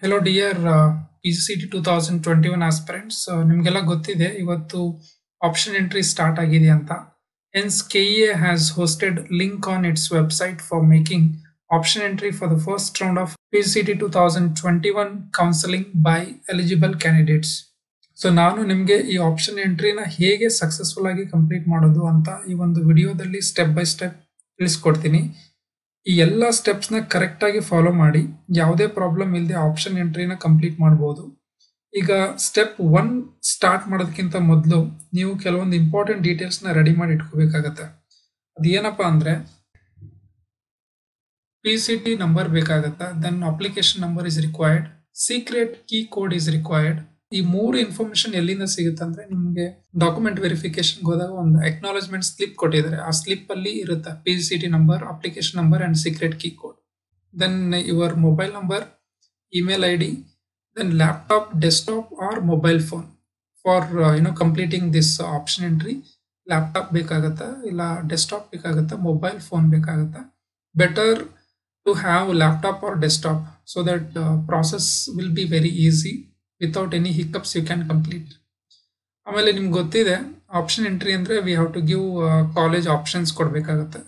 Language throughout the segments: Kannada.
Hello dear PGCET 2021 aspirants. ನಿಮಗೆಲ್ಲ ಗೊತ್ತಿದೆ ಇವತ್ತು ಆಪ್ಷನ್ ಎಂಟ್ರಿ ಸ್ಟಾರ್ಟ್ ಆಗಿದೆ ಅಂತ. Hence KEA has hosted link on its website for making option entry for the first round of PGCET 2021 counseling by eligible candidates. So ನಾನು ನಿಮಗೆ ಈ ಆಪ್ಷನ್ ಎಂಟ್ರಿನ ಹೇಗೆ ಸಕ್ಸಸ್ಫುಲ್ ಆಗಿ ಕಂಪ್ಲೀಟ್ ಮಾಡೋದು ಅಂತ ಈ ಒಂದು ವಿಡಿಯೋದಲ್ಲಿ ಸ್ಟೆಪ್ ಬೈ ಸ್ಟೆಪ್ ತಿಳಿಸ್ಕೊಡ್ತೀನಿ. ಈ ಎಲ್ಲ ಸ್ಟೆಪ್ಸ್ನ ಕರೆಕ್ಟಾಗಿ ಫಾಲೋ ಮಾಡಿ ಯಾವುದೇ ಪ್ರಾಬ್ಲಮ್ ಇಲ್ಲದೆ ಆಪ್ಷನ್ ಎಂಟ್ರಿನ ಕಂಪ್ಲೀಟ್ ಮಾಡ್ಬೋದು. ಈಗ ಸ್ಟೆಪ್ 1 ಸ್ಟಾರ್ಟ್ ಮಾಡೋದಕ್ಕಿಂತ ಮೊದಲು ನೀವು ಕೆಲವೊಂದು ಇಂಪಾರ್ಟೆಂಟ್ ಡೀಟೇಲ್ಸ್ನ ರೆಡಿ ಮಾಡಿ ಇಟ್ಕೋಬೇಕಾಗತ್ತೆ. ಅದೇನಪ್ಪ ಅಂದರೆ PCT ನಂಬರ್ ಬೇಕಾಗತ್ತೆ, then application number is required, secret key code is required. ಈ ಮೂರು ಇನ್ಫಾರ್ಮೇಶನ್ ಎಲ್ಲಿಂದ ಸಿಗುತ್ತೆ ಅಂದ್ರೆ ನಿಮಗೆ ಡಾಕ್ಯುಮೆಂಟ್ ವೆರಿಫಿಕೇಶನ್ ಹೋದಾಗ ಒಂದು ಅಕ್ನಾಲೇಜ್ಮೆಂಟ್ ಸ್ಲಿಪ್ ಕೊಟ್ಟಿದ್ದಾರೆ. ಆ ಸ್ಲಿಪ್ ಅಲ್ಲಿ ಇರುತ್ತೆ PGCT number, application number and secret key code. Then your mobile number, email ID, then laptop, desktop or mobile phone for completing this option entry. Laptop ಬೇಕಾಗತ್ತಾ, ಇಲ್ಲ ಡೆಸ್ಕ್ಟಾಪ್ ಬೇಕಾಗತ್ತಾ, ಮೊಬೈಲ್ ಫೋನ್ ಬೇಕಾಗತ್ತಾ. Better to have laptop or desktop so that process will be very easy. Without any hiccups you can complete. ಆಮೇಲೆ ನಿಮ್ಗೆ ಗೊತ್ತಿದೆ ಆಪ್ಷನ್ ಎಂಟ್ರಿ ಅಂದರೆ we have to give college options ಕೊಡಬೇಕಾಗುತ್ತೆ.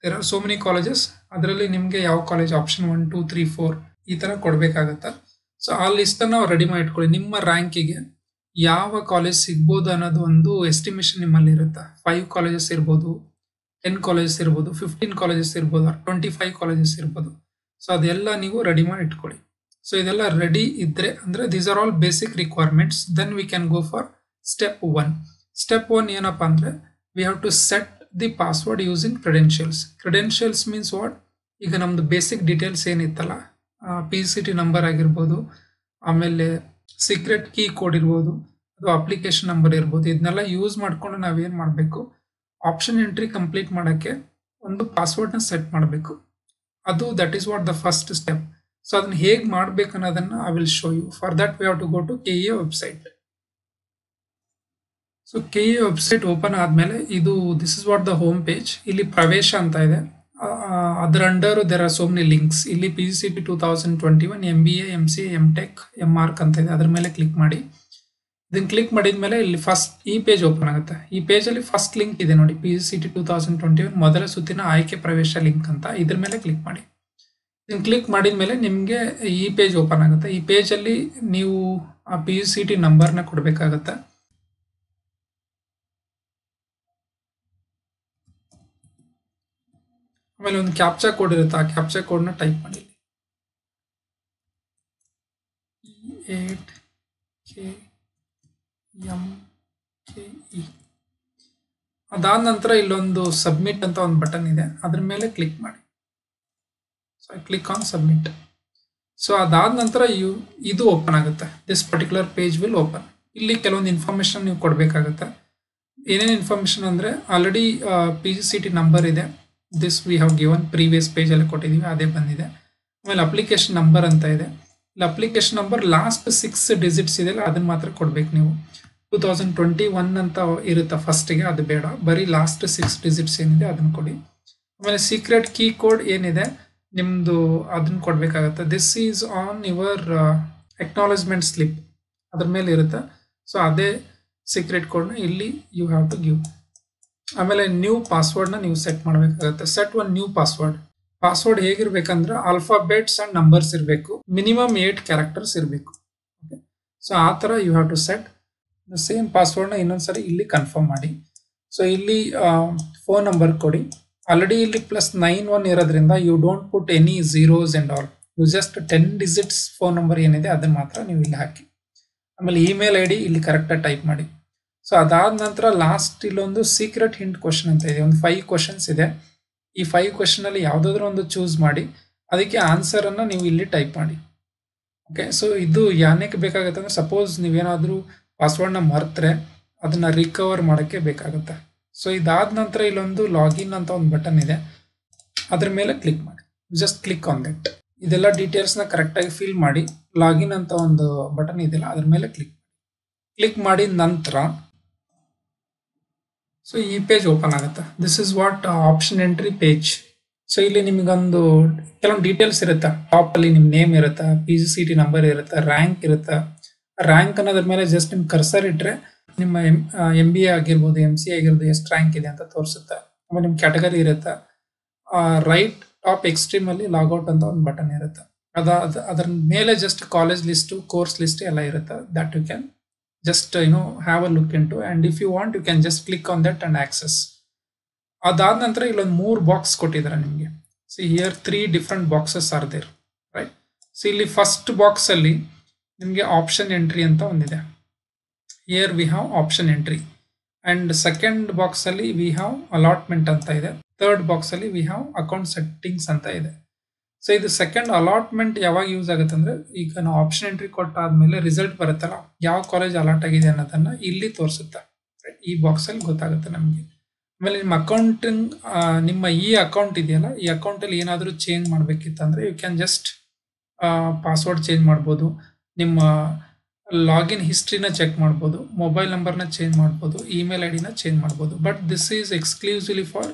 There are so many colleges, ಅದರಲ್ಲಿ ನಿಮಗೆ ಯಾವ ಕಾಲೇಜ್ ಆಪ್ಷನ್ 1, 2, 3, 4 ಈ ಥರ ಕೊಡಬೇಕಾಗತ್ತೆ. ಸೊ ಆ ಲಿಸ್ಟನ್ನು ನಾವು ರೆಡಿ ಮಾಡಿ ಇಟ್ಕೊಳ್ಳಿ. ನಿಮ್ಮ ರ್ಯಾಂಕಿಗೆ ಯಾವ ಕಾಲೇಜ್ ಸಿಗ್ಬೋದು ಅನ್ನೋದು ಒಂದು ಎಸ್ಟಿಮೇಷನ್ ನಿಮ್ಮಲ್ಲಿ ಇರುತ್ತೆ. 5 ಕಾಲೇಜಸ್ ಇರ್ಬೋದು, 10 ಕಾಲೇಜಸ್ ಇರ್ಬೋದು, 15 ಕಾಲೇಜಸ್ ಇರ್ಬೋದು, 25 ಕಾಲೇಜಸ್ ಇರ್ಬೋದು. ಸೊ ಅದೆಲ್ಲ ನೀವು ರೆಡಿ ಮಾಡಿ ಇಟ್ಕೊಳ್ಳಿ. ಸೊ ಇದೆಲ್ಲ ರೆಡಿ ಇದ್ರೆ ಅಂದ್ರೆ these are all basic requirements. Then we can go for step 1. Step 1 ಏನಪ್ಪ ಅಂದ್ರೆ we have to set the password using credentials. Credentials means what? ಈಗ ನಮ್ದು ಬೇಸಿಕ್ ಡೀಟೇಲ್ಸ್ ಏನಿತ್ತಲ್ಲ, PGCT ನಂಬರ್ ಆಗಿರ್ಬೋದು, ಆಮೇಲೆ ಸೀಕ್ರೆಟ್ ಕೀ ಕೋಡ್ ಇರ್ಬೋದು, ಅದು ಅಪ್ಲಿಕೇಶನ್ ನಂಬರ್ ಇರ್ಬೋದು, ಇದನ್ನೆಲ್ಲ ಯೂಸ್ ಮಾಡಿಕೊಂಡು ನಾವೇನು ಮಾಡಬೇಕು, ಆಪ್ಷನ್ ಎಂಟ್ರಿ ಕಂಪ್ಲೀಟ್ ಮಾಡೋಕ್ಕೆ ಒಂದು ಪಾಸ್ವರ್ಡ್ನ ಸೆಟ್ ಮಾಡಬೇಕು. ಅದು that is what the first step. So ಅದನ್ನ ಹೇಗೆ ಮಾಡ್ಬೇಕು ಅನ್ನೋದನ್ನ I will show you. For that we have to go to KEA website. So KEA website open ಆದಮೇಲೆ ಇದು this is what the home page. ಇಲ್ಲಿ ಪ್ರವೇಶ ಅಂತ ಇದೆ, ಅದರ under there are so many links. ಇಲ್ಲಿ PGCET 2021 MBA, MCA, MTech, MArch ಅಂತ ಇದೆ, ಅದ್ರ ಮೇಲೆ ಕ್ಲಿಕ್ ಮಾಡಿ. ಇದನ್ನ ಕ್ಲಿಕ್ ಮಾಡಿದ್ಮೇಲೆ ಇಲ್ಲಿ ಫಸ್ಟ್ ಈ ಪೇಜ್ ಓಪನ್ ಆಗುತ್ತೆ. ಈ ಪೇಜಲ್ಲಿ ಫಸ್ಟ್ ಲಿಂಕ್ ಇದೆ ನೋಡಿ, PGCET 2021 ಮೊದಲ ಸುತ್ತಿನ ಆಯ್ಕೆ ಪ್ರವೇಶ ಲಿಂಕ್ ಅಂತ. ಇದ್ರ ಮೇಲೆ ಕ್ಲಿಕ್ ಮಾಡಿ. ಇದನ್ನು ಕ್ಲಿಕ್ ಮಾಡಿದ ಮೇಲೆ ನಿಮಗೆ ಈ ಪೇಜ್ ಓಪನ್ ಆಗುತ್ತೆ. ಈ ಪೇಜಲ್ಲಿ ನೀವು ಆ PGCT ನಂಬರ್ನ ಕೊಡಬೇಕಾಗತ್ತೆ. ಆಮೇಲೆ ಒಂದು ಕ್ಯಾಪ್ಚಾ ಕೋಡ್ ಇರುತ್ತೆ, ಆ ಕ್ಯಾಪ್ಚಾ ಕೋಡ್ನ ಟೈಪ್ ಮಾಡಿ. 8KMKE. ಅದಾದ ನಂತರ ಇಲ್ಲೊಂದು ಸಬ್ಮಿಟ್ ಅಂತ ಒಂದು ಬಟನ್ ಇದೆ, ಅದ್ರ ಮೇಲೆ ಕ್ಲಿಕ್ ಮಾಡಿ. So I click on submit. So ಅದಾದ ನಂತರ ಇದು ಓಪನ್ ಆಗುತ್ತೆ. This particular page will open. ಇಲ್ಲಿ ಕೆಲವೊಂದು ಇನ್ಫಾರ್ಮೇಶನ್ ನೀವು ಕೊಡಬೇಕಾಗುತ್ತೆ. ಏನೇನು ಇನ್ಫಾರ್ಮೇಶನ್ ಅಂದರೆ ಆಲ್ರೆಡಿ PGCT ನಂಬರ್ ಇದೆ, this we have given previous ಪೇಜಲ್ಲಿ ಕೊಟ್ಟಿದ್ದೀವಿ, ಅದೇ ಬಂದಿದೆ. ಆಮೇಲೆ ಅಪ್ಲಿಕೇಶನ್ ನಂಬರ್ ಅಂತ ಇದೆ. ಇಲ್ಲಿ ಅಪ್ಲಿಕೇಶನ್ ನಂಬರ್ ಲಾಸ್ಟ್ 6 ಡಿಜಿಟ್ಸ್ ಇದೆಯಲ್ಲ ಅದನ್ನು ಮಾತ್ರ ಕೊಡಬೇಕು ನೀವು. 2021 ಅಂತ ಇರುತ್ತೆ ಫಸ್ಟಿಗೆ, ಅದು ಬೇಡ, ಬರೀ ಲಾಸ್ಟ್ 6 ಡಿಜಿಟ್ಸ್ ಏನಿದೆ ಅದನ್ನು ಕೊಡಿ. ಆಮೇಲೆ ಸೀಕ್ರೆಟ್ ಕೀ ಕೋಡ್ ಏನಿದೆ ನಿಮ್ಮದು ಅದನ್ನು ಕೊಡಬೇಕಾಗತ್ತೆ. This is on your acknowledgement slip, ಅದ್ರ ಮೇಲೆ ಇರುತ್ತೆ. ಸೊ ಅದೇ ಸೀಕ್ರೆಟ್ ಕೋಡ್ನ ಇಲ್ಲಿ ಯು ಹ್ಯಾವ್ ಟು ಗಿವ್. ಆಮೇಲೆ ನ್ಯೂ ಪಾಸ್ವರ್ಡ್ನ ನೀವು ಸೆಟ್ ಮಾಡಬೇಕಾಗತ್ತೆ. Set one new password. Password ಹೇಗಿರ್ಬೇಕಂದ್ರೆ ಆಲ್ಫಾಬೆಟ್ಸ್ ಅಂಡ್ ನಂಬರ್ಸ್ ಇರಬೇಕು, ಮಿನಿಮಮ್ 8 ಕ್ಯಾರೆಕ್ಟರ್ಸ್ ಇರಬೇಕು. ಓಕೆ, ಸೊ ಆ ಥರ you have to set. Same ಪಾಸ್ವರ್ಡ್ನ ಇನ್ನೊಂದ್ಸರಿ ಇಲ್ಲಿ ಕನ್ಫರ್ಮ್ ಮಾಡಿ. ಸೊ ಇಲ್ಲಿ ಫೋನ್ ನಂಬರ್ ಕೊಡಿ. ಆಲ್ರೆಡಿ ಇಲ್ಲಿ +91 ಇರೋದ್ರಿಂದ you don't put any zeros and all, you just 10 digits phone number ಏನಿದೆ ಅದನ್ನು ಮಾತ್ರ ನೀವು ಇಲ್ಲಿ ಹಾಕಿ. ಆಮೇಲೆ ಇಮೇಲ್ ID ಇಲ್ಲಿ ಕರೆಕ್ಟಾಗಿ ಟೈಪ್ ಮಾಡಿ. ಸೊ ಅದಾದ ನಂತರ ಲಾಸ್ಟ್ ಇಲ್ಲೊಂದು ಸೀಕ್ರೆಟ್ ಹಿಂಟ್ ಕ್ವಶನ್ ಅಂತ ಇದೆ, ಒಂದು 5 ಕ್ವಶನ್ಸ್ ಇದೆ. ಈ 5 ಕ್ವಶನಲ್ಲಿ ಯಾವುದಾದ್ರೂ ಒಂದು ಚೂಸ್ ಮಾಡಿ, ಅದಕ್ಕೆ ಆನ್ಸರನ್ನು ನೀವು ಇಲ್ಲಿ ಟೈಪ್ ಮಾಡಿ. ಓಕೆ, ಸೊ ಇದು ಏನಕ್ಕೆ ಬೇಕಾಗುತ್ತೆ ಅಂದರೆ ಸಪೋಸ್ ನೀವೇನಾದರೂ ಪಾಸ್ವರ್ಡ್ನ ಮರೆತರೆ ಅದನ್ನು ರಿಕವರ್ ಮಾಡೋಕ್ಕೆ ಬೇಕಾಗುತ್ತೆ. ಸೊ ಇದಾದ ನಂತರ ಇಲ್ಲೊಂದು ಲಾಗಿನ್ ಅಂತ ಒಂದು ಬಟನ್ ಇದೆ, ಅದ್ರ ಮೇಲೆ ಕ್ಲಿಕ್ ಮಾಡಿ. Just click on that. ಇದೆಲ್ಲ ಡೀಟೇಲ್ಸ್ನ ಕರೆಕ್ಟಾಗಿ ಫಿಲ್ ಮಾಡಿ. ಲಾಗಿನ್ ಅಂತ ಒಂದು ಬಟನ್ ಇದೆಯಲ್ಲ ಅದ್ರ ಮೇಲೆ ಕ್ಲಿಕ್ ಮಾಡಿದ ನಂತರ ಸೊ ಈ ಪೇಜ್ ಓಪನ್ ಆಗುತ್ತೆ. This is what option entry page. So ಇಲ್ಲಿ ನಿಮಗೊಂದು ಕೆಲವೊಂದು ಡೀಟೇಲ್ಸ್ ಇರುತ್ತೆ. ಟಾಪ್ ಅಲ್ಲಿ ನಿಮ್ಮ ನೇಮ್ ಇರುತ್ತೆ, PGCET ನಂಬರ್ ಇರುತ್ತೆ, ರ್ಯಾಂಕ್ ಇರುತ್ತೆ. ರ್ಯಾಂಕ್ ಅನ್ನೋದ್ರ ಮೇಲೆ ಜಸ್ಟ್ ನಿಮ್ ಕರ್ಸರ್ ಇಟ್ರೆ ನಿಮ್ಮ MBA ಆಗಿರ್ಬೋದು, MCA ಆಗಿರ್ಬೋದು ಎಷ್ಟು ರ್ಯಾಂಕ್ ಇದೆ ಅಂತ ತೋರಿಸುತ್ತೆ. ಆಮೇಲೆ ನಿಮ್ ಕ್ಯಾಟಗರಿ ಇರುತ್ತೆ. ರೈಟ್ ಟಾಪ್ ಎಕ್ಸ್ಟ್ರೀಮ್ ಅಲ್ಲಿ ಲಾಗೌಟ್ ಅಂತ ಒಂದು ಬಟನ್ ಇರುತ್ತೆ. ಅದರ ಮೇಲೆ just college list, course list ಎಲ್ಲ ಇರುತ್ತೆ. That you can just have a look into, and if you want you can just click on that and access. ಅದಾದ ನಂತರ ಇಲ್ಲೊಂದು 3 ಬಾಕ್ಸ್ ಕೊಟ್ಟಿದ್ದಾರೆ ನಿಮಗೆ. See here 3 different boxes are there, right? So ಇಲ್ಲಿ ಫಸ್ಟ್ ಬಾಕ್ಸ್ ಅಲ್ಲಿ ನಿಮಗೆ ಆಪ್ಷನ್ ಎಂಟ್ರಿ ಅಂತ ಒಂದಿದೆ. Here we have option entry. And second box ಅಲ್ಲಿ ವಿ ಹ್ಯಾವ್ ಅಲಾಟ್ಮೆಂಟ್ ಅಂತ ಇದೆ. ಥರ್ಡ್ ಬಾಕ್ಸ್ ಅಲ್ಲಿ ವಿ ಹ್ಯಾವ್ ಅಕೌಂಟ್ ಸೆಟ್ಟಿಂಗ್ಸ್ ಅಂತ ಇದೆ. ಸೊ ಇದು ಸೆಕೆಂಡ್ ಅಲಾಟ್ಮೆಂಟ್ ಯಾವಾಗ ಯೂಸ್ ಆಗುತ್ತೆ ಅಂದ್ರೆ, ಈಗ ನಾವು ಆಪ್ಷನ್ ಎಂಟ್ರಿ ಕೊಟ್ಟಾದ್ಮೇಲೆ ರಿಸಲ್ಟ್ ಬರುತ್ತಲ್ಲ, ಯಾವ ಕಾಲೇಜ್ ಅಲಾಟ್ ಆಗಿದೆ ಅನ್ನೋದನ್ನ ಇಲ್ಲಿ ತೋರಿಸುತ್ತೆ. ಈ ಬಾಕ್ಸ್ ಅಲ್ಲಿ ಗೊತ್ತಾಗುತ್ತೆ ನಮಗೆ. ಆಮೇಲೆ ನಿಮ್ಮ ಅಕೌಂಟಿಂಗ್, ನಿಮ್ಮ ಈ ಅಕೌಂಟ್ ಇದೆಯಲ್ಲ, ಈ ಅಕೌಂಟ್ ಅಲ್ಲಿ ಏನಾದರೂ ಚೇಂಜ್ ಮಾಡ್ಬೇಕಿತ್ತಂದ್ರೆ you can just password change ಮಾಡ್ಬೋದು, ನಿಮ್ಮ ಲಾಗಿನ್ ಹಿಸ್ಟ್ರಿನ ಚೆಕ್ ಮಾಡ್ಬೋದು, ಮೊಬೈಲ್ ನಂಬರ್ನ ಚೇಂಜ್ ಮಾಡ್ಬೋದು, ಇಮೇಲ್ ಐಡಿನ ಚೇಂಜ್ ಮಾಡ್ಬೋದು. But this is exclusively for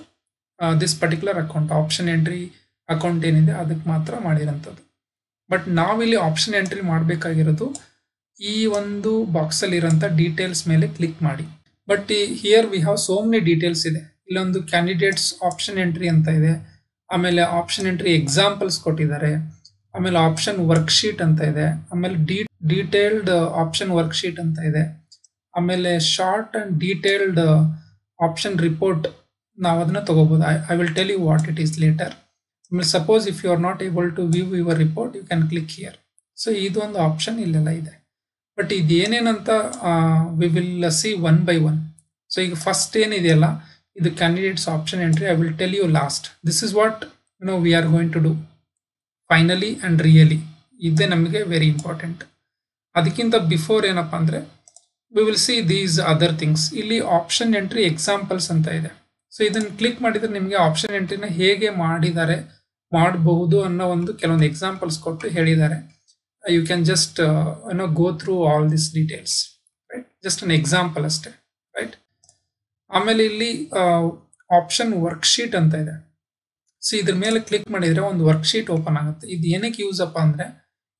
this particular account. Option entry account ಏನಿದೆ ಅದಕ್ಕೆ ಮಾತ್ರ ಮಾಡಿರೋಂಥದ್ದು. ಬಟ್ ನಾವಿಲ್ಲಿ ಆಪ್ಷನ್ ಎಂಟ್ರಿ ಮಾಡಬೇಕಾಗಿರೋದು ಈ ಒಂದು ಬಾಕ್ಸಲ್ಲಿ ಇರೋಂಥ ಡೀಟೇಲ್ಸ್ ಮೇಲೆ ಕ್ಲಿಕ್ ಮಾಡಿ. But here we have so many details ಇದೆ. ಇಲ್ಲೊಂದು ಕ್ಯಾಂಡಿಡೇಟ್ಸ್ ಆಪ್ಷನ್ ಎಂಟ್ರಿ ಅಂತ ಇದೆ, ಆಮೇಲೆ ಆಪ್ಷನ್ ಎಂಟ್ರಿ ಎಕ್ಸಾಂಪಲ್ಸ್ ಕೊಟ್ಟಿದ್ದಾರೆ, ಆಮೇಲೆ ಆಪ್ಷನ್ ವರ್ಕ್ಶೀಟ್ ಅಂತ ಇದೆ, ಆಮೇಲೆ ಡೀಟೇಲ್ಡ್ ಆಪ್ಷನ್ ವರ್ಕ್ಶೀಟ್ ಅಂತ ಇದೆ, ಆಮೇಲೆ short and detailed option report. ನಾವು ಅದನ್ನ ತಗೋಬಹುದು. I will tell you what it is later. Suppose if you are not able to view your report, you can click here. So ಇದು ಒಂದು ಆಪ್ಷನ್ ಇಲ್ಲೆಲ್ಲ ಇದೆ. ಬಟ್ ಇದೇನೇನಂತ we will see one by one. So ಈಗ ಫಸ್ಟ್ ಏನಿದೆಯಲ್ಲ, ಇದು candidates option entry. I will tell you last. This is what we are going to do finally and really. ಇದೇ ನಮಗೆ ವೆರಿ ಇಂಪಾರ್ಟೆಂಟ್. ಅದಕ್ಕಿಂತ ಬಿಫೋರ್ ಏನಪ್ಪಾ ಅಂದ್ರೆ, we will see these other things. ಇಲ್ಲಿ ಆಪ್ಷನ್ ಎಂಟ್ರಿ ಎಕ್ಸಾಂಪಲ್ಸ್ ಅಂತ ಇದೆ. ಸೊ ಇದನ್ನ ಕ್ಲಿಕ್ ಮಾಡಿದ್ರೆ ನಿಮಗೆ ಆಪ್ಷನ್ ಎಂಟ್ರಿನ ಹೇಗೆ ಮಾಡಬಹುದು ಅನ್ನೋ ಒಂದು ಕೆಲವೊಂದು ಎಕ್ಸಾಂಪಲ್ಸ್ ಕೊಟ್ಟು ಹೇಳಿದ್ದಾರೆ. You can just go through all this details, right? Just an example ಅಷ್ಟೇ, ರೈಟ್? ಆಮೇಲೆ ಇಲ್ಲಿ ಆಪ್ಷನ್ ವರ್ಕ್ಶೀಟ್ ಅಂತ ಇದೆ. ಸೊ ಇದ್ರ ಮೇಲೆ ಕ್ಲಿಕ್ ಮಾಡಿದ್ರೆ ಒಂದು ವರ್ಕ್ಶೀಟ್ ಓಪನ್ ಆಗುತ್ತೆ. ಇದು ಏನಕ್ಕೆ ಯೂಸ್ ಅಪ್ಪ ಅಂದ್ರೆ,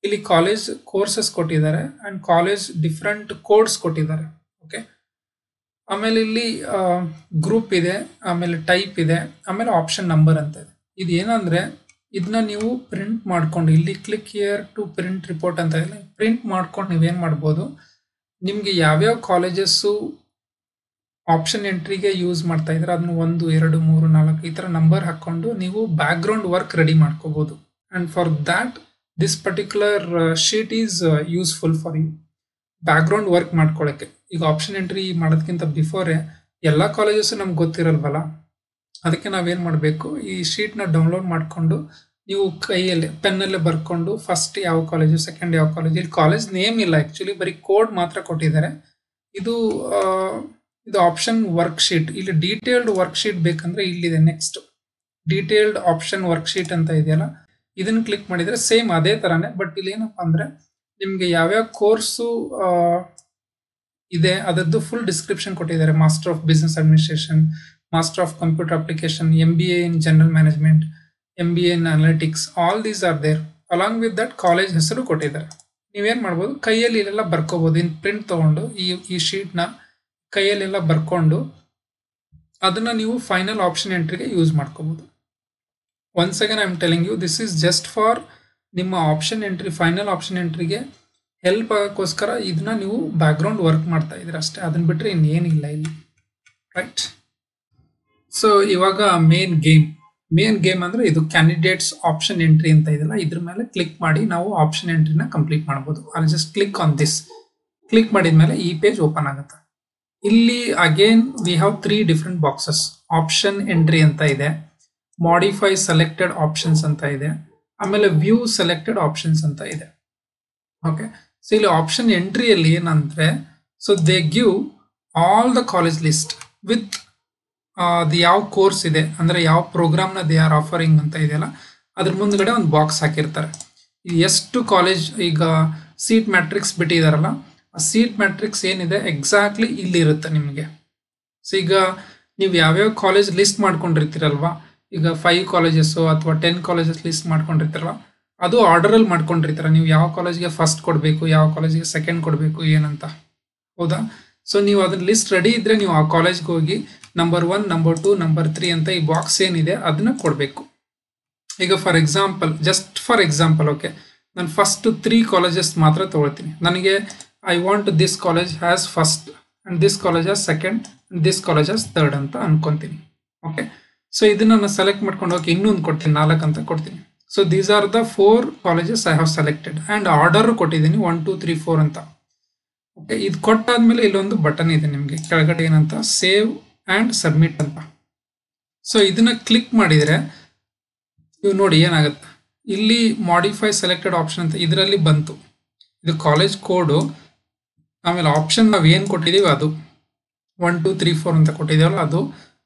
ಇಲ್ಲಿ ಕಾಲೇಜ್ ಕೋರ್ಸಸ್ ಕೊಟ್ಟಿದ್ದಾರೆ ಅಂಡ್ ಕಾಲೇಜ್ ಡಿಫ್ರೆಂಟ್ ಕೋಡ್ಸ್ ಕೊಟ್ಟಿದ್ದಾರೆ. ಓಕೆ, ಆಮೇಲೆ ಇಲ್ಲಿ ಗ್ರೂಪ್ ಇದೆ, ಆಮೇಲೆ ಟೈಪ್ ಇದೆ, ಆಮೇಲೆ ಆಪ್ಷನ್ ನಂಬರ್ ಅಂತ ಇದೆ. ಇದು ಏನಂದ್ರೆ, ಇದನ್ನ ನೀವು ಪ್ರಿಂಟ್ ಮಾಡ್ಕೊಂಡು, ಇಲ್ಲಿ click here to print report ಅಂತ ಇದೆ. ಪ್ರಿಂಟ್ ಮಾಡ್ಕೊಂಡು ನೀವೇನ್ ಮಾಡ್ಬೋದು, ನಿಮ್ಗೆ ಯಾವ್ಯಾವ ಕಾಲೇಜಸ್ಸು ಆಪ್ಷನ್ ಎಂಟ್ರಿಗೆ ಯೂಸ್ ಮಾಡ್ತಾ ಇದ್ರೆ ಅದನ್ನ 1, 2, 3, 4 ಈ ತರ ನಂಬರ್ ಹಾಕೊಂಡು ನೀವು ಬ್ಯಾಕ್ ಗ್ರೌಂಡ್ ವರ್ಕ್ ರೆಡಿ ಮಾಡ್ಕೋಬಹುದು. And for that this particular sheet is useful for you. Background work ಮಾಡ್ಕೊಳ್ಳೋಕ್ಕೆ. ಈಗ ಆಪ್ಷನ್ ಎಂಟ್ರಿ ಮಾಡೋದಕ್ಕಿಂತ ಬಿಫೋರೇ ಎಲ್ಲ ಕಾಲೇಜಸ್ ನಮ್ಗೆ ಗೊತ್ತಿರಲ್ವಲ್ಲ, ಅದಕ್ಕೆ ನಾವೇನು ಮಾಡಬೇಕು, ಈ ಶೀಟ್ನ ಡೌನ್ಲೋಡ್ ಮಾಡಿಕೊಂಡು ನೀವು ಕೈಯಲ್ಲೇ ಪೆನ್ನಲ್ಲೇ ಬರ್ಕೊಂಡು ಫಸ್ಟ್ ಯಾವ ಕಾಲೇಜು, ಸೆಕೆಂಡ್ ಯಾವ ಕಾಲೇಜು, ಇಲ್ಲಿ ಕಾಲೇಜ್ ನೇಮ್ ಇಲ್ಲ, ಆ್ಯಕ್ಚುಲಿ ಬರೀ ಕೋಡ್ ಮಾತ್ರ ಕೊಟ್ಟಿದ್ದಾರೆ. ಇದು ಆಪ್ಷನ್ ವರ್ಕ್ಶೀಟ್. ಇಲ್ಲಿ ಡೀಟೇಲ್ಡ್ ವರ್ಕ್ಶೀಟ್ ಬೇಕಂದ್ರೆ ಇಲ್ಲಿದೆ. ನೆಕ್ಸ್ಟ್ ಡೀಟೇಲ್ಡ್ ಆಪ್ಷನ್ ವರ್ಕ್ಶೀಟ್ ಅಂತ ಇದೆಯಲ್ಲ, ಇದನ್ನ ಕ್ಲಿಕ್ ಮಾಡಿದರೆ ಸೇಮ್ ಅದೇ ಥರನೇ. ಬಟ್ ಇಲ್ಲಿ ಏನಪ್ಪ ಅಂದರೆ, ನಿಮಗೆ ಯಾವ್ಯಾವ ಕೋರ್ಸು ಇದೆ ಅದರದ್ದು ಫುಲ್ ಡಿಸ್ಕ್ರಿಪ್ಷನ್ ಕೊಟ್ಟಿದ್ದಾರೆ. Master of business administration, master of computer application, MBA in general management, MBA in analytics, all these are there. Along with that college ಹೆಸರು ಕೊಟ್ಟಿದ್ದಾರೆ. ನೀವೇನು ಮಾಡ್ಬೋದು, ಕೈಯಲ್ಲಿ ಇಲ್ಲೆಲ್ಲ ಬರ್ಕೋಬೋದು. ಇನ್ ಪ್ರಿಂಟ್ ತೊಗೊಂಡು ಈ ಶೀಟ್ನ ಕೈಯಲ್ಲೆಲ್ಲ ಬರ್ಕೊಂಡು ಅದನ್ನ ನೀವು ಫೈನಲ್ ಆಪ್ಷನ್ ಎಂಟ್ರಿಗೆ ಯೂಸ್ ಮಾಡ್ಕೋಬೋದು. Once again I am telling you, this is just for ನಿಮ್ಮ ಆಪ್ಷನ್ ಎಂಟ್ರಿ, ಫೈನಲ್ ಆಪ್ಷನ್ ಎಂಟ್ರಿಗೆ ಹೆಲ್ಪ್ ಆಗೋಕ್ಕೋಸ್ಕರ ಇದನ್ನ ನೀವು ಬ್ಯಾಕ್ ಗ್ರೌಂಡ್ ವರ್ಕ್ ಮಾಡ್ತಾ ಇದ್ದೀರ ಅಷ್ಟೇ. ಅದನ್ನ ಬಿಟ್ಟರೆ ಇನ್ನೇನಿಲ್ಲ ಇಲ್ಲಿ, ರೈಟ್? ಸೊ ಇವಾಗ ಮೇನ್ ಗೇಮ್ ಅಂದ್ರೆ ಇದು ಕ್ಯಾಂಡಿಡೇಟ್ಸ್ ಆಪ್ಷನ್ ಎಂಟ್ರಿ ಅಂತ ಇದೆಯಲ್ಲ, ಇದ್ರ ಮೇಲೆ ಕ್ಲಿಕ್ ಮಾಡಿ ನಾವು ಆಪ್ಷನ್ ಎಂಟ್ರಿನ ಕಂಪ್ಲೀಟ್ ಮಾಡ್ಬೋದು. ಅಲ್ಲಿ just click on this. Click ಮಾಡಿದ್ಮೇಲೆ ಈ ಪೇಜ್ ಓಪನ್ ಆಗುತ್ತೆ. ಇಲ್ಲಿ again we have 3 different boxes. Option entry ಅಂತ ಇದೆ, ಮಾಡಿಫೈ ಸೆಲೆಕ್ಟೆಡ್ ಆಪ್ಷನ್ಸ್ ಅಂತ ಇದೆ, ಆಮೇಲೆ ವ್ಯೂ ಸೆಲೆಕ್ಟೆಡ್ ಆಪ್ಷನ್ಸ್ ಅಂತ ಇದೆ. ಓಕೆ, ಸೊ ಇಲ್ಲಿ ಆಪ್ಷನ್ ಎಂಟ್ರಿಯಲ್ಲಿ ಏನಂದ್ರೆ, so they give all the college list with ಅದು ಯಾವ ಕೋರ್ಸ್ ಇದೆ ಅಂದ್ರೆ ಯಾವ ಪ್ರೋಗ್ರಾಮ್ನ ದೇ ಆರ್ ಆಫರಿಂಗ್ ಅಂತ ಇದೆಯಲ್ಲ, ಅದ್ರ ಮುಂದ್ಗಡೆ ಒಂದು ಬಾಕ್ಸ್ ಹಾಕಿರ್ತಾರೆ. ಎಷ್ಟು ಕಾಲೇಜ್ ಈಗ ಸೀಟ್ ಮ್ಯಾಟ್ರಿಕ್ಸ್ ಬಿಟ್ಟಿದಾರಲ್ಲ, ಆ ಸೀಟ್ ಮ್ಯಾಟ್ರಿಕ್ಸ್ ಏನಿದೆ ಎಕ್ಸಾಕ್ಟ್ಲಿ ಇಲ್ಲಿ ಇರುತ್ತೆ ನಿಮಗೆ. ಸೊ ಈಗ ನೀವು ಯಾವ್ಯಾವ ಕಾಲೇಜ್ ಲಿಸ್ಟ್ ಮಾಡ್ಕೊಂಡಿರ್ತೀರಲ್ವಾ, ಈಗ 5 ಕಾಲೇಜಸ್ ಅಥವಾ 10 ಕಾಲೇಜಸ್ ಲಿಸ್ಟ್ ಮಾಡ್ಕೊಂಡಿರ್ತಾರಲ್ಲ, ಅದು ಆರ್ಡರಲ್ಲಿ ಮಾಡ್ಕೊಂಡಿರ್ತಾರೆ. ನೀವು ಯಾವ ಕಾಲೇಜ್ಗೆ ಫಸ್ಟ್ ಕೊಡಬೇಕು, ಯಾವ ಕಾಲೇಜ್ಗೆ ಸೆಕೆಂಡ್ ಕೊಡಬೇಕು ಏನಂತ, ಹೌದಾ? ಸೊ ನೀವು ಅದನ್ನ ಲಿಸ್ಟ್ ರೆಡಿ ಇದ್ರೆ ನೀವು ಆ ಕಾಲೇಜ್ಗೆ ಹೋಗಿ ನಂಬರ್ 1, ನಂಬರ್ 2, ನಂಬರ್ 3 ಅಂತ ಈ ಬಾಕ್ಸ್ ಏನಿದೆ ಅದನ್ನ ಕೊಡಬೇಕು. ಈಗ for example, just for example, okay, ನಾನು ಫಸ್ಟ್ 3 ಕಾಲೇಜಸ್ ಮಾತ್ರ ತಗೊಳ್ತೀನಿ. ನನಗೆ I want this college has first and this college has second and this college has third ಅಂತ ಅನ್ಕೊಂತೀನಿ. ಓಕೆ, ಸೊ ಇದನ್ನ ನಾನು ಸೆಲೆಕ್ಟ್ ಮಾಡ್ಕೊಂಡು ಹೋಗಿ ಇನ್ನೊಂದು ಕೊಡ್ತೀನಿ, 4 ಅಂತ ಕೊಡ್ತೀನಿ. So these are the 4 colleges I have selected and order ಕೊಟ್ಟಿದ್ದೀನಿ 1 2 3 4 ಅಂತ. ಓಕೆ, ಇದು ಕೊಟ್ಟಾದ್ಮೇಲೆ ಇಲ್ಲೊಂದು ಬಟನ್ ಇದೆ ನಿಮಗೆ ಕೆಳಗಡೆ, ಏನಂತ, ಸೇವ್ ಅಂಡ್ ಸಬ್ಮಿಟ್ ಅಂತ. ಸೊ ಇದನ್ನ ಕ್ಲಿಕ್ ಮಾಡಿದ್ರೆ ನೀವು ನೋಡಿ ಏನಾಗುತ್ತೆ, ಇಲ್ಲಿ ಮಾಡಿಫೈ ಸೆಲೆಕ್ಟೆಡ್ ಆಪ್ಷನ್ ಅಂತ ಇದರಲ್ಲಿ ಬಂತು. ಇದು ಕಾಲೇಜ್ ಕೋಡು, ಆಮೇಲೆ ಆಪ್ಷನ್ ನಾವು ಏನು ಕೊಟ್ಟಿದ್ದೀವಿ ಅದು 1 2 3 4 ಅಂತ ಕೊಟ್ಟಿದ್ದೀವಲ್ಲ ಅದು,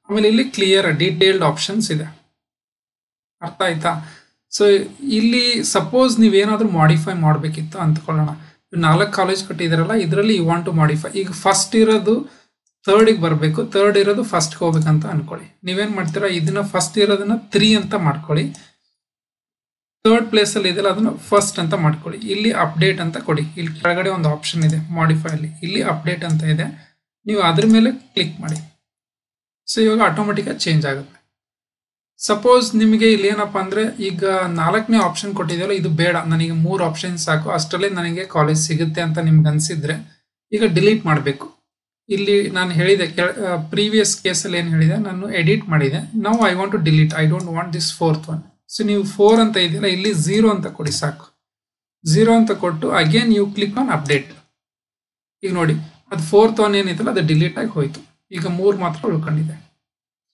ಆಮೇಲೆ ಇಲ್ಲಿ ಕ್ಲಿಯರ್ ಡೀಟೇಲ್ಡ್ ಆಪ್ಷನ್ಸ್ ಇದೆ. ಅರ್ಥ ಆಯ್ತಾ? ಸೊ ಇಲ್ಲಿ ಸಪೋಸ್ ನೀವೇನಾದ್ರೂ ಮಾಡಿಫೈ ಮಾಡಬೇಕಿತ್ತು ಅಂದ್ಕೊಳ್ಳೋಣ, 4 ಕಾಲೇಜ್ ಕೊಟ್ಟಿದ್ದೀರಲ್ಲ, ಇದರಲ್ಲಿ ಯು ವಾಂಟ್ ಟು ಮಾಡಿಫೈ. ಈಗ ಫಸ್ಟ್ ಇರೋದು ಥರ್ಡಿಗೆ ಬರಬೇಕು, ಥರ್ಡ್ ಇರೋದು ಫಸ್ಟ್ಗೆ ಹೋಗ್ಬೇಕಂತ ಅನ್ಕೊಳ್ಳಿ. ನೀವೇನು ಮಾಡ್ತೀರಾ, ಇದನ್ನ ಫಸ್ಟ್ ಇರೋದನ್ನ 3 ಅಂತ ಮಾಡ್ಕೊಳ್ಳಿ, ಥರ್ಡ್ ಪ್ಲೇಸಲ್ಲಿ ಇದೆಯಲ್ಲ ಅದನ್ನು ಫಸ್ಟ್ ಅಂತ ಮಾಡ್ಕೊಳ್ಳಿ. ಇಲ್ಲಿ ಅಪ್ಡೇಟ್ ಅಂತ ಕೊಡಿ. ಇಲ್ಲಿ ಕೆಳಗಡೆ ಒಂದು ಆಪ್ಷನ್ ಇದೆ ಮಾಡಿಫೈ ಅಲ್ಲಿ, ಇಲ್ಲಿ ಅಪ್ಡೇಟ್ ಅಂತ ಇದೆ, ನೀವು ಅದ್ರ ಮೇಲೆ ಕ್ಲಿಕ್ ಮಾಡಿ. ಸೊ ಇವಾಗ ಆಟೋಮೆಟಿಕಾಗಿ ಚೇಂಜ್ ಆಗುತ್ತೆ. ಸಪೋಸ್ ನಿಮಗೆ ಇಲ್ಲಿ ಏನಪ್ಪಾ ಅಂದ್ರೆ, ಈಗ 4ನೇ ಆಪ್ಷನ್ ಕೊಟ್ಟಿದೆಯಲ್ಲ ಇದು ಬೇಡ, ನನಗೆ 3 ಆಪ್ಷನ್ ಸಾಕು, ಅಷ್ಟರಲ್ಲೇ ನನಗೆ ಕಾಲೇಜ್ ಸಿಗುತ್ತೆ ಅಂತ ನಿಮ್ಗೆ ಅನ್ಸಿದ್ರೆ ಈಗ ಡಿಲೀಟ್ ಮಾಡಬೇಕು. ಇಲ್ಲಿ ನಾನು ಹೇಳಿದೆ ಪ್ರೀವಿಯಸ್ ಕೇಸಲ್ಲಿ ಏನು ಹೇಳಿದೆ, ನಾನು ಎಡಿಟ್ ಮಾಡಿದೆ. ನಾವು I want to delete, I don't want this 4th one. So ನೀವು 4 ಅಂತ ಇದೆಯಲ್ಲ, ಇಲ್ಲಿ 0 ಅಂತ ಕೊಡಿ ಸಾಕು. 0 ಅಂತ ಕೊಟ್ಟು again you click on update. ಈಗ ನೋಡಿ ಅದು 4th ಒನ್ ಏನಿತ್ತಲ್ಲ ಅದು ಡಿಲೀಟ್ ಆಗಿ ಹೋಯ್ತು, ಈಗ 3 ಮಾತ್ರ ಉಳ್ಕೊಂಡಿದೆ.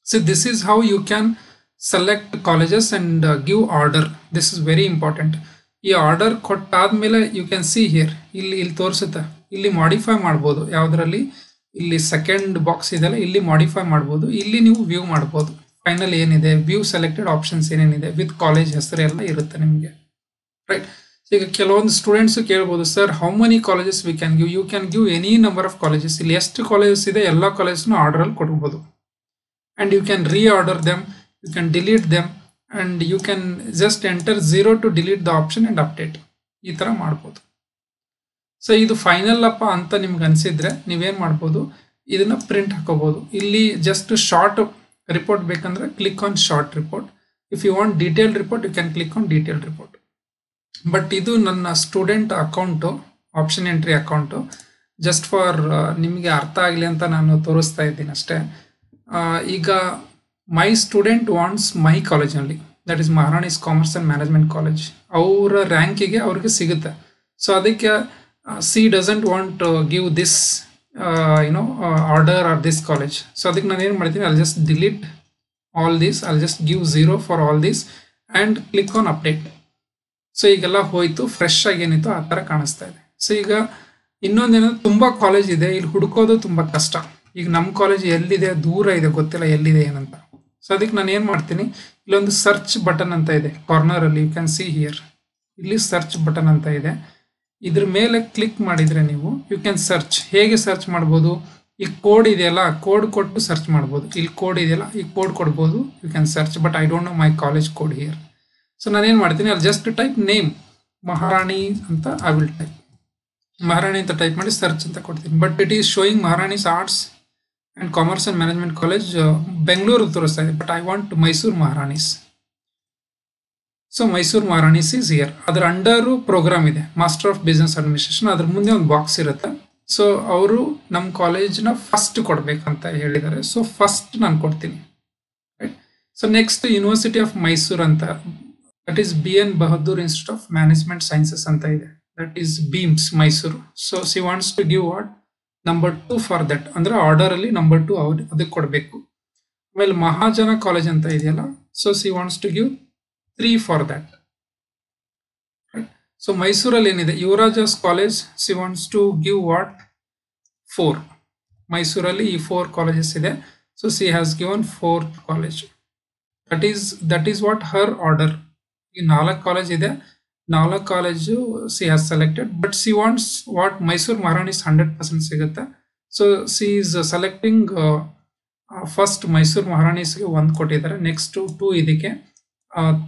So this is how you can select colleges and give order. This is very important. ಈ ಆರ್ಡರ್ ಕೊಟ್ಟಾದ್ಮೇಲೆ ಯು ಕ್ಯಾನ್ ಸಿ ಹಿಯರ್, ಇಲ್ಲಿ ತೋರಿಸುತ್ತೆ, ಇಲ್ಲಿ ಮಾಡಿಫೈ ಮಾಡ್ಬೋದು. ಯಾವುದರಲ್ಲಿ, ಇಲ್ಲಿ ಸೆಕೆಂಡ್ ಬಾಕ್ಸ್ ಇದೆಯಲ್ಲ ಇಲ್ಲಿ ಮಾಡಿಫೈ ಮಾಡ್ಬೋದು. ಇಲ್ಲಿ ನೀವು ವ್ಯೂ ಮಾಡ್ಬೋದು, ಫೈನಲ್ ಏನಿದೆ ವ್ಯೂ ಸೆಲೆಕ್ಟೆಡ್ ಆಪ್ಷನ್ಸ್ ಏನೇನಿದೆ ವಿತ್ ಕಾಲೇಜ್ ಹೆಸರು ಎಲ್ಲ ಇರುತ್ತೆ ನಿಮಗೆ, ರೈಟ್? ಈಗ ಕೆಲವೊಂದು ಸ್ಟೂಡೆಂಟ್ಸ್ ಕೇಳ್ಬೋದು, sir how many colleges we can give? You can give any number of colleges. ಇಲ್ಲಿ ಎಷ್ಟು ಕಾಲೇಜಸ್ ಇದೆ ಎಲ್ಲ ಕಾಲೇಜ್ನು ಆರ್ಡರಲ್ಲಿ ಕೊಡ್ಬೋದು. And you can reorder them, you can delete them, and you can just enter 0 to delete the option and update. ಈ ಥರ ಮಾಡ್ಬೋದು. ಸೊ ಇದು ಫೈನಲ್ ಅಪ್ಪ ಅಂತ ನಿಮ್ಗೆ ಅನ್ಸಿದ್ರೆ ನೀವೇನು ಮಾಡ್ಬೋದು, ಇದನ್ನ ಪ್ರಿಂಟ್ ಹಾಕೋಬಹುದು. ಇಲ್ಲಿ ಜಸ್ಟ್ ಶಾರ್ಟ್ ರಿಪೋರ್ಟ್ ಬೇಕಂದ್ರೆ click on short report. If you want detailed report you can click on detailed report. But ಇದು ನನ್ನ student account, option entry account, just for ನಿಮಗೆ ಅರ್ಥ ಆಗಲಿ ಅಂತ ನಾನು ತೋರಿಸ್ತಾ ಇದ್ದೀನಿ ಅಷ್ಟೇ. ಈಗ ಮೈ ಸ್ಟೂಡೆಂಟ್ ವಾಂಟ್ಸ್ ಮೈ ಕಾಲೇಜ್ನಲ್ಲಿ, that is Maharani's commerce and management college, ಅವರ ರ್ಯಾಂಕಿಗೆ ಅವ್ರಿಗೆ ಸಿಗುತ್ತೆ. ಸೊ ಅದಕ್ಕೆ she doesn't want to give this order or this college. So ಅದಕ್ಕೆ ನಾನು ಏನು ಮಾಡ್ತೀನಿ, ಅಲ್ಲಿ ಜಸ್ಟ್ ಡಿಲೀಟ್ ಆಲ್ ದಿಸ್, ಅಲ್ಲಿ just give 0 for all this and click on update. So ಈಗೆಲ್ಲ ಹೋಯ್ತು, ಫ್ರೆಶ್ ಆಗಿ ಏನಿತ್ತು ಆ ಥರ ಕಾಣಿಸ್ತಾ ಇದೆ. ಸೊ ಈಗ ಇನ್ನೊಂದೇನಂದ್ರೆ ತುಂಬ ಕಾಲೇಜ್ ಇದೆ, ಇಲ್ಲಿ ಹುಡುಕೋದು ತುಂಬ ಕಷ್ಟ. ಈಗ ನಮ್ಮ ಕಾಲೇಜ್ ಎಲ್ಲಿದೆ, ದೂರ ಇದೆ, ಗೊತ್ತಿಲ್ಲ ಎಲ್ಲಿದೆ ಏನಂತ. ಸೊ ಅದಕ್ಕೆ ನಾನು ಏನು ಮಾಡ್ತೀನಿ, ಇಲ್ಲೊಂದು ಸರ್ಚ್ ಬಟನ್ ಅಂತ ಇದೆ ಕಾರ್ನರಲ್ಲಿ, ಯು ಕ್ಯಾನ್ ಸಿ ಹಿಯರ್, ಇಲ್ಲಿ ಸರ್ಚ್ ಬಟನ್ ಅಂತ ಇದೆ. ಇದ್ರ ಮೇಲೆ ಕ್ಲಿಕ್ ಮಾಡಿದರೆ ನೀವು ಯು ಕ್ಯಾನ್ ಸರ್ಚ್. ಹೇಗೆ ಸರ್ಚ್ ಮಾಡ್ಬೋದು, ಈ ಕೋಡ್ ಇದೆಯಲ್ಲ ಕೋಡ್ ಕೊಟ್ಟು ಸರ್ಚ್ ಮಾಡ್ಬೋದು. ಇಲ್ಲಿ ಕೋಡ್ ಇದೆಯಲ್ಲ ಈ ಕೋಡ್ ಕೊಡ್ಬೋದು, you can search. But I don't know my college code here. So ನಾನೇನು ಮಾಡ್ತೀನಿ, ಅಲ್ಲಿ ಜಸ್ಟ್ ಟೈಪ್ ನೇಮ್ ಮಹಾರಾಣಿ ಅಂತ, ಐ ವಿಲ್ ಟೈಪ್ ಮಹಾರಾಣಿ ಅಂತ ಟೈಪ್ ಮಾಡಿ ಸರ್ಚ್ ಅಂತ ಕೊಡ್ತೀನಿ. But it is showing Maharani's arts and commerce and management college Bengaluru ತೋರಿಸ್ತಾ ಇದೆ. But I want Mysuru Maharani's. So Mysuru Maharani's is here. ಅದರ ಅಂಡರು ಪ್ರೋಗ್ರಾಮ್ ಇದೆ ಮಾಸ್ಟರ್ ಆಫ್ ಬಿಸ್ನೆಸ್ ಅಡ್ಮಿನಿಸ್ಟ್ರೇಷನ್, ಅದ್ರ ಮುಂದೆ ಒಂದು ಬಾಕ್ಸ್ ಇರುತ್ತೆ. ಸೊ ಅವರು ನಮ್ಮ ಕಾಲೇಜ್ನ ಫಸ್ಟ್ ಕೊಡ್ಬೇಕಂತ ಹೇಳಿದ್ದಾರೆ. ಸೊ ಫಸ್ಟ್ ನಾನು ಕೊಡ್ತೀನಿ, right? So next university of Mysuru ಅಂತ, that is BN Bahadur institute of management sciences ಅಂತ ಇದೆ, that is BIMS Mysuru. So she wants to give what number 2 for that, ಅಂದ್ರೆ ಆರ್ಡರಲ್ಲಿ ನಂಬರ್ 2 ಅದಕ್ಕೆ ಕೊಡಬೇಕು. ಆಮೇಲೆ ಮಹಾಜನ ಕಾಲೇಜ್ ಅಂತ ಇದೆಯಲ್ಲ, so she wants to give 3 for that. So ಮೈಸೂರಲ್ಲಿ ಏನಿದೆ, Yuvaraja's college, she wants to give what 4. ಮೈಸೂರಲ್ಲಿ ಈ 4 ಕಾಲೇಜಸ್ ಇದೆ. So she has given 4th college. That is what her order. ಈ 4 ಕಾಲೇಜ್ ಇದೆ, 4 college she has selected. But she wants what Mysuru Maharani's 100% ಸಿಗುತ್ತೆ. So she is selecting first Mysuru ಮಹಾರಾಣೀಸ್ಗೆ 1 ಕೊಟ್ಟಿದ್ದಾರೆ, ನೆಕ್ಸ್ಟ್ 2 ಇದಕ್ಕೆ,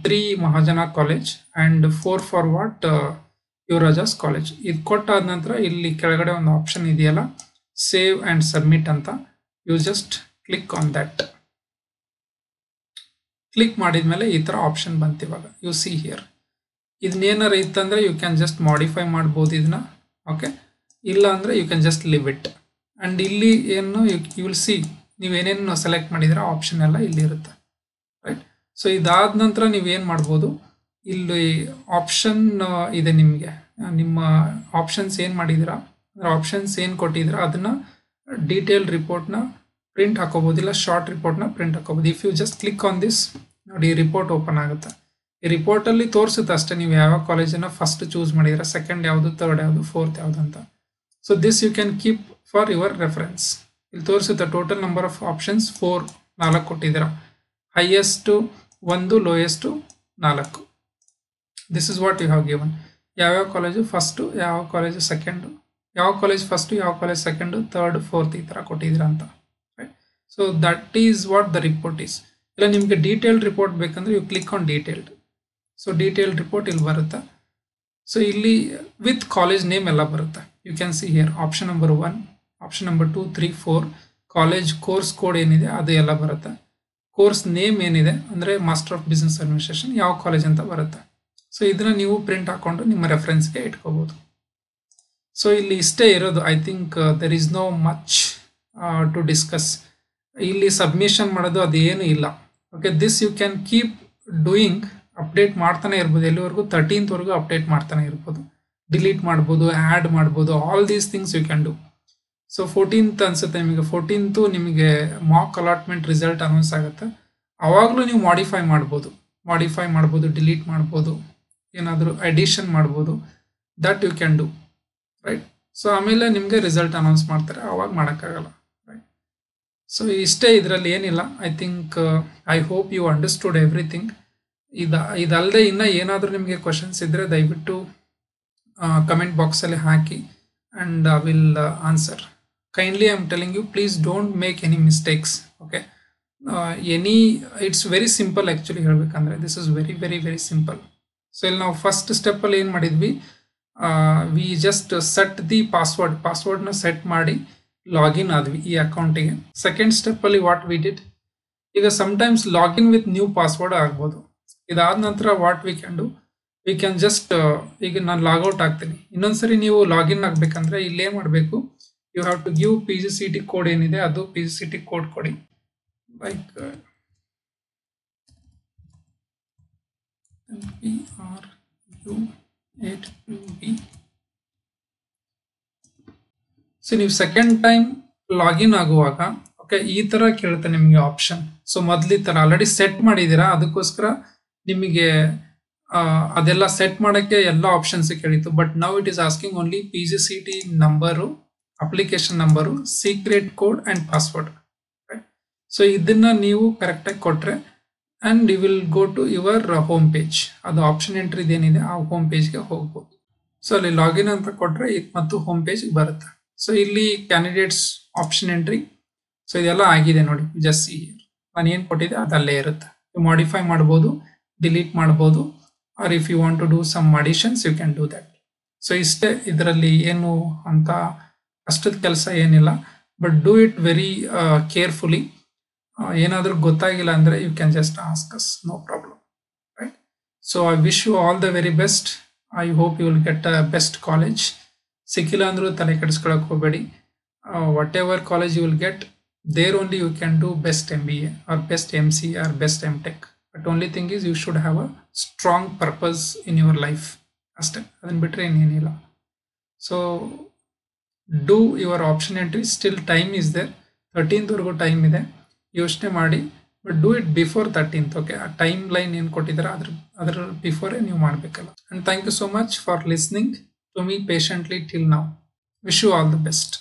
3 Mahajan college and 4 for what Yuvaraja's college. ಇದು ಕೊಟ್ಟಾದ ನಂತರ ಇಲ್ಲಿ ಕೆಳಗಡೆ ಒಂದು ಆಪ್ಷನ್ ಇದೆಯಲ್ಲ, ಸೇವ್ ಆ್ಯಂಡ್ ಸಬ್ಮಿಟ್ ಅಂತ, you just click on that. Click ಮಾಡಿದ್ಮೇಲೆ ಈ ಥರ ಆಪ್ಷನ್ ಬಂತು. ಇವಾಗ ಯು ಸಿ ಹಿಯರ್, ಇದನ್ನೇನಾರ ಇತ್ತಂದರೆ ಯು ಕ್ಯಾನ್ ಜಸ್ಟ್ ಮಾಡಿಫೈ ಮಾಡ್ಬೋದು ಇದನ್ನ, ಓಕೆ. ಇಲ್ಲ ಅಂದರೆ you can just leave it. And ಇಲ್ಲಿ ಏನು ಯು ವಿಲ್ ಸಿ, ನೀವೇನೇನು ಸೆಲೆಕ್ಟ್ ಮಾಡಿದ್ರೆ ಆಪ್ಷನ್ ಎಲ್ಲ ಇಲ್ಲಿ ಇರುತ್ತೆ, ರೈಟ್. ಸೊ ಇದಾದ ನಂತರ ನೀವೇನು ಮಾಡ್ಬೋದು, ಇಲ್ಲಿ ಆಪ್ಷನ್ ಇದೆ ನಿಮಗೆ, ನಿಮ್ಮ ಆಪ್ಷನ್ಸ್ ಏನು ಮಾಡಿದ್ದೀರಾ, ಆಪ್ಷನ್ಸ್ ಏನು ಕೊಟ್ಟಿದ್ದೀರಾ ಅದನ್ನು ಡೀಟೇಲ್ ರಿಪೋರ್ಟ್ನ ಪ್ರಿಂಟ್ ಹಾಕೋಬೋದು, ಇಲ್ಲ ಶಾರ್ಟ್ ರಿಪೋರ್ಟ್ನ ಪ್ರಿಂಟ್ ಹಾಕೋಬೋದು. If you just click on this, ನೋಡಿ ರಿಪೋರ್ಟ್ ಓಪನ್ ಆಗುತ್ತೆ. ಈ ರಿಪೋರ್ಟಲ್ಲಿ ತೋರಿಸುತ್ತೆ ಅಷ್ಟೇ ನೀವು ಯಾವ ಕಾಲೇಜನ್ನು ಫಸ್ಟ್ ಚೂಸ್ ಮಾಡಿದ್ರೆ, ಸೆಕೆಂಡ್ ಯಾವುದು, ಥರ್ಡ್ ಯಾವುದು, ಫೋರ್ತ್ ಯಾವುದು ಅಂತ. So this you can keep for your reference. ಇಲ್ಲಿ ತೋರಿಸುತ್ತೆ ಟೋಟಲ್ ನಂಬರ್ ಆಫ್ ಆಪ್ಷನ್ಸ್ 4 ಕೊಟ್ಟಿದ್ದೀರಾ, highest 1, lowest 4. This is what you have given. ಯಾವ್ಯಾವ ಕಾಲೇಜು ಫಸ್ಟು, ಯಾವ ಕಾಲೇಜು ಸೆಕೆಂಡು, ಯಾವ ಕಾಲೇಜ್ ಫಸ್ಟು, ಯಾವ ಕಾಲೇಜ್ ಸೆಕೆಂಡು, ಥರ್ಡ್, ಫೋರ್ತ್ ಈ ಥರ ಕೊಟ್ಟಿದ್ದೀರಾ ಅಂತ, right. So that is what the report is. ಇಲ್ಲ ನಿಮಗೆ ಡೀಟೇಲ್ಡ್ ರಿಪೋರ್ಟ್ ಬೇಕಂದ್ರೆ you click on detailed. So detailed report ಇಲ್ಲಿ ಬರುತ್ತೆ. ಸೊ ಇಲ್ಲಿ ವಿತ್ ಕಾಲೇಜ್ ನೇಮ್ ಎಲ್ಲ ಬರುತ್ತೆ. You can see here option number 1, option number 2, 3, 4, college course code ಏನಿದೆ ಅದು ಎಲ್ಲ ಬರುತ್ತೆ. ಕೋರ್ಸ್ ನೇಮ್ ಏನಿದೆ ಅಂದರೆ ಮಾಸ್ಟರ್ ಆಫ್ ಬಿಸ್ನೆಸ್ ಅಡ್ಮಿನಿಸ್ಟ್ರೇಷನ್, ಯಾವ ಕಾಲೇಜ್ ಅಂತ ಬರುತ್ತೆ. ಸೊ ಇದನ್ನ ನೀವು ಪ್ರಿಂಟ್ ಹಾಕೊಂಡು ನಿಮ್ಮ ರೆಫರೆನ್ಸ್ಗೆ ಇಟ್ಕೋಬೋದು. ಸೊ ಇಲ್ಲಿ ಇಷ್ಟೇ ಇರೋದು. I think there is no much to discuss. ಇಲ್ಲಿ ಸಬ್ಮಿಷನ್ ಮಾಡೋದು ಅದೇನು ಇಲ್ಲ, okay. This you can keep doing, update ಮಾಡ್ತಾನೆ ಇರ್ಬೋದು, ಎಲ್ಲಿವರೆಗೂ 13th ಅಪ್ಡೇಟ್ ಮಾಡ್ತಾನೆ ಇರ್ಬೋದು, ಡಿಲೀಟ್ ಮಾಡ್ಬೋದು, ಆ್ಯಡ್ ಮಾಡ್ಬೋದು, all these things you can do. So 14th ಅನ್ಸುತ್ತೆ ನಿಮಗೆ, 14th ನಿಮಗೆ ಮಾಕ್ ಅಲಾಟ್ಮೆಂಟ್ ರಿಸಲ್ಟ್ ಅನೌನ್ಸ್ ಆಗುತ್ತೆ. ಆವಾಗಲೂ ನೀವು ಮಾಡಿಫೈ ಮಾಡ್ಬೋದು, ಡಿಲೀಟ್ ಮಾಡ್ಬೋದು, ಏನಾದರೂ ಅಡಿಷನ್ ಮಾಡ್ಬೋದು, that you can do, right. So ಆಮೇಲೆ ನಿಮಗೆ ರಿಸಲ್ಟ್ ಅನೌನ್ಸ್ ಮಾಡ್ತಾರೆ, ಆವಾಗ ಮಾಡೋಕ್ಕಾಗಲ್ಲ, ರೈಟ್. ಸೊ ಇಷ್ಟೇ, ಇದರಲ್ಲಿ ಏನಿಲ್ಲ. I think I hope you understood everything. ಇದಲ್ಲದೆ ಇನ್ನೂ ಏನಾದರೂ ನಿಮಗೆ ಕ್ವಶನ್ಸ್ ಇದ್ದರೆ ದಯವಿಟ್ಟು ಕಮೆಂಟ್ ಬಾಕ್ಸಲ್ಲಿ ಹಾಕಿ and I will answer. Kindly I am telling you, please don't make any mistakes, okay. It's very simple actually ಹೇಳಬೇಕಂದ್ರೆ, this is very very very simple. So ಇಲ್ಲಿ ನಾವು ಫಸ್ಟ್ ಸ್ಟೆಪ್ಪಲ್ಲಿ ಏನು ಮಾಡಿದ್ವಿ, ವಿ ಜಸ್ಟ್ ಸೆಟ್ ದಿ ಪಾಸ್ವರ್ಡ್ನ ಸೆಟ್ ಮಾಡಿ ಲಾಗಿನ್ ಆದ್ವಿ ಈ ಅಕೌಂಟಿಗೆ. ಸೆಕೆಂಡ್ ಸ್ಟೆಪ್ಪಲ್ಲಿ ವಾಟ್ ವಿ ಡಿಡ್, ಈಗ sometimes login with new password ಆಗ್ಬೋದು. ಇದಾದ ನಂತರ ವಾಟ್ ವಿ ಕ್ಯಾನ್ ಜಸ್ಟ್, ಈಗ ನಾನು ಲಾಗೌಟ್ ಆಗ್ತೀನಿ. ಇನ್ನೊಂದ್ಸರಿ ನೀವು ಲಾಗಿನ್ ಆಗಬೇಕಂದ್ರೆ ಇಲ್ಲೇನು ಮಾಡಬೇಕು, you have to give PGCET code ಏನಿದೆ ಅದು PGCET ಕೋಡ್ ಕೊಡಿ, ಲೈಕ್ PRU82B. ಸೊ ನೀವು ಸೆಕೆಂಡ್ ಟೈಮ್ ಲಾಗಿನ್ ಆಗುವಾಗ, ಓಕೆ, ಈ ಥರ ಕೇಳುತ್ತೆ ನಿಮಗೆ ಆಪ್ಷನ್. ಸೊ ಮೊದಲು ಥರ ಆಲ್ರೆಡಿ ಸೆಟ್ ಮಾಡಿದ್ದೀರಾ, ಅದಕ್ಕೋಸ್ಕರ ನಿಮಗೆ ಅದೆಲ್ಲ ಸೆಟ್ ಮಾಡೋಕ್ಕೆ ಎಲ್ಲ ಆಪ್ಷನ್ಸ್ ಕೇಳಿತ್ತು. But now it is asking only PGCET number, application number, secret code and password, right. So ಇದನ್ನು ನೀವು ಕರೆಕ್ಟಾಗಿ ಕೊಟ್ಟರೆ and you will go to your home page. ಅದು ಆಪ್ಷನ್ ಎಂಟ್ರಿದೇನಿದೆ ಆ ಹೋಮ್ ಪೇಜ್ಗೆ ಹೋಗ್ಬೋದು. ಸೊ ಅಲ್ಲಿ ಲಾಗಿನ್ ಅಂತ ಕೊಟ್ಟರೆ ಇದು ಮತ್ತು ಹೋಮ್ ಪೇಜ್ಗೆ ಬರುತ್ತೆ. ಸೊ ಇಲ್ಲಿ ಕ್ಯಾಂಡಿಡೇಟ್ಸ್ ಆಪ್ಷನ್ ಎಂಟ್ರಿ, ಸೊ ಇದೆಲ್ಲ ಆಗಿದೆ ನೋಡಿ, ಜಸ್ಟ್ ನಾನು ಏನು ಕೊಟ್ಟಿದ್ದೆ ಅದಲ್ಲೇ ಇರುತ್ತೆ. ಮಾಡಿಫೈ ಮಾಡ್ಬೋದು, ಡಿಲೀಟ್ ಮಾಡ್ಬೋದು, or if you want to do some additions you can do that. So ಇಷ್ಟೇ, ಇದರಲ್ಲಿ ಏನು ಅಂತ ಕಷ್ಟದ ಕೆಲಸ ಏನಿಲ್ಲ, but do it very carefully. ಏನಾದರೂ ಗೊತ್ತಾಗಿಲ್ಲ ಅಂದರೆ you can just ask us, no problem, right. So I wish you all the very best. I hope you will get a best college. ಸಿಕ್ಕಿಲ್ಲ ಅಂದರೂ ತಲೆ ಕೆಡಿಸ್ಕೊಳಕ್ಕೆ ಹೋಗಬೇಡಿ. Whatever college you will get, there only you can do best MBA or best MC or best MTech. But only thing is you should have a strong purpose in your life. ಅಷ್ಟೇ, ಅದನ್ನು ಬಿಟ್ಟರೆ ಇನ್ನೇನಿಲ್ಲ. So do your option entry. Still time is there, 13th time ಇದೆ, ಯೋಚನೆ ಮಾಡಿ. But do it before 13th, okay. ಆ ಟೈಮ್ ಲೈನ್ ಏನು ಕೊಟ್ಟಿದ್ದಾರೆ ಅದರ ಬಿಫೋರೇ ನೀವು ಮಾಡಬೇಕಲ್ಲ. And thank you so much for listening to me patiently till now. Wish you all the best.